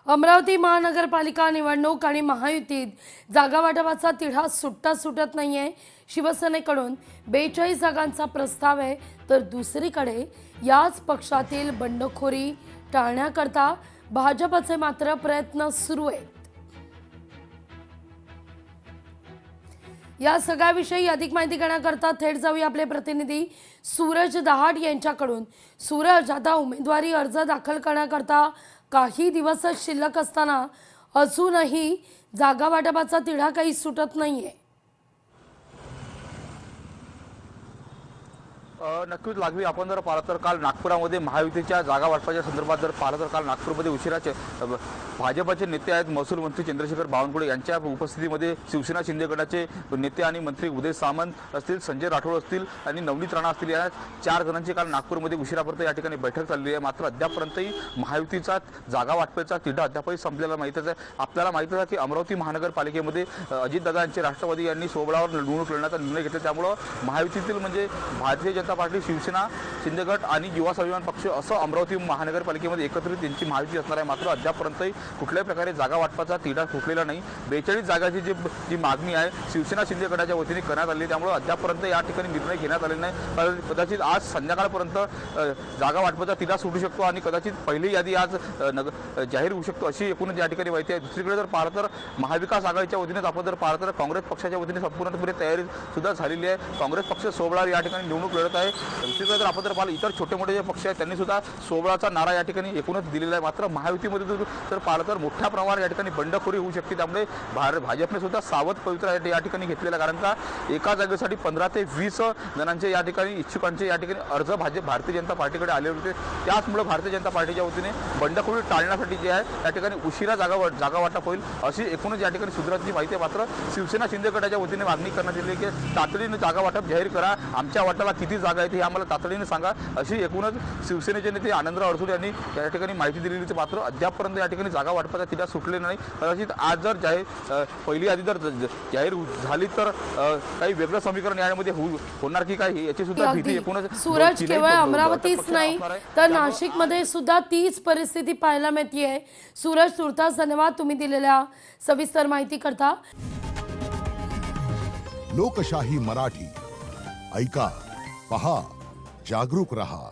अमरावती महानगरपालिका निवडणूक आणि महायुतीत जागा वाटपाचा तिढा सुटत नाहीये। शिवसेनेकडून 42 जागांचा प्रस्ताव आहे, तर दुसरीकडे याच पक्षातील बंडखोरी टाळण्याकरता भाजपचे मात्र प्रयत्न सुरू आहेत। या सगळ्याविषयी अधिक माहिती घेण्याकरता थेट जाऊया आपले प्रतिनिधी सूरज दहाड यांच्याकडून। सूरज, आता उमेदवारी अर्ज दाखल करण्याकरता काही दिवस शिल्लक असताना अजूनही जागा वाटपाचा तिढा काही सुटत नाहीये। नक्कीच लागवी आपण जर पाहिलं तर काल नागपुरामध्ये महायुतीच्या जागा वाटपाच्या संदर्भात जर पाहिलं तर काल नागपूरमध्ये उशिराचे भाजपचे नेते आहेत महसूल मंत्री चंद्रशेखर बावनकुळे यांच्या उपस्थितीमध्ये शिवसेना शिंदे गटाचे नेते आणि मंत्री उदय सामंत असतील, संजय राठोड असतील आणि नवनीत राणा असतील, या 4 जणांची काल नागपूरमध्ये उशिरापर्यंत या ठिकाणी बैठक चालली आहे। मात्र अद्यापपर्यंतही महायुतीचा जागा वाटपाचा तिढा अद्यापही संपलेला माहीतच आहे। आपल्याला माहिती आहे की अमरावती महानगरपालिकेमध्ये अजितदादा यांचे राष्ट्रवादी यांनी स्वबळावर निवडणूक लढण्याचा निर्णय घेतला, त्यामुळे महायुतीतील म्हणजे भारतीय जनता पार्टी, शिवसेना शिंदे गट आणि युवा स्वाभिमान पक्ष असं अमरावती महानगरपालिकेमध्ये एकत्रित त्यांची महायुती असणार आहे। मात्र अद्यापपर्यंतही कुठल्याही प्रकारे जागा वाटपाचा तिढा सुटलेला नाही। 42 जागाची जी मागणी आहे शिवसेना शिंदे गटाच्या वतीने करण्यात आली, त्यामुळे अद्यापपर्यंत या ठिकाणी निर्णय घेण्यात आले नाही। कदाचित आज संध्याकाळपर्यंत जागा वाटपाचा तिढा सुटू शकतो आणि कदाचित पहिली यादी आज जाहीर होऊ शकतो अशी एकूणच या ठिकाणी माहिती आहे। दुसरीकडे जर पाहिलं तर महाविकास आघाडीच्या वतीने आपण जर पाहिलं तर काँग्रेस पक्षाच्या वतीने संपूर्णपणे तयारी सुद्धा झालेली आहे। काँग्रेस पक्ष स्वबळावर या ठिकाणी निवडणूक लढत आहे। दुसरीकडे जर आपण जर पाहिलं इतर छोटे मोठे जे पक्ष आहेत त्यांनी सुद्धा स्वबळाचा नारा या ठिकाणी एकूणच दिलेला आहे। मात्र महायुतीमध्ये जर पाहिलं तर मोठ्या प्रमाणात या ठिकाणी बंडखोरी होऊ शकते, त्यामुळे भाजपने सुद्धा सावध पवित्रा या ठिकाणी घेतलेला, कारण का एका जागेसाठी 15 ते 20 जणांचे या ठिकाणी इच्छुकांचे या ठिकाणी अर्ज भारतीय जनता पार्टीकडे आले होते। त्याचमुळे भारतीय जनता पार्टीच्या वतीने बंडखोरी टाळण्यासाठी जे आहे त्या ठिकाणी उशिरा जागा वाटप होईल अशी एकूणच या ठिकाणी सूत्रांची माहिती आहे। मात्र शिवसेना शिंदे गटाच्या वतीने मागणी करण्यात आली की तातडीने जागा वाटप जाहीर करा, आमच्या वाटाला किती जागा आहेत हे आम्हाला तातडीने सांगा अशी एकूणच शिवसेनेचे नेते आनंदराव अडसूळ यांनी या ठिकाणी माहिती दिलेली होती। मात्र अद्यापपर्यंत या ठिकाणी जागा वाटपाचा तिढा सुटलेला नाही। कदाचित आज जर पहिली यादी जर जाहीर झाली तर काही वेगळं समीकरण यामध्ये होणार की काय याची सुद्धा भीती एकूणच। सूरज, केवळ अमरावतीच नाही तर नाशिकमध्ये सुद्धा तीच परिस्थिती पाहायला मिळतेय। सूरज, तुर्तास धन्यवाद तुम्ही दिलेल्या सविस्तर माहिती करता। लोकशाही मराठी ऐका, पहा, जागरूक रहा।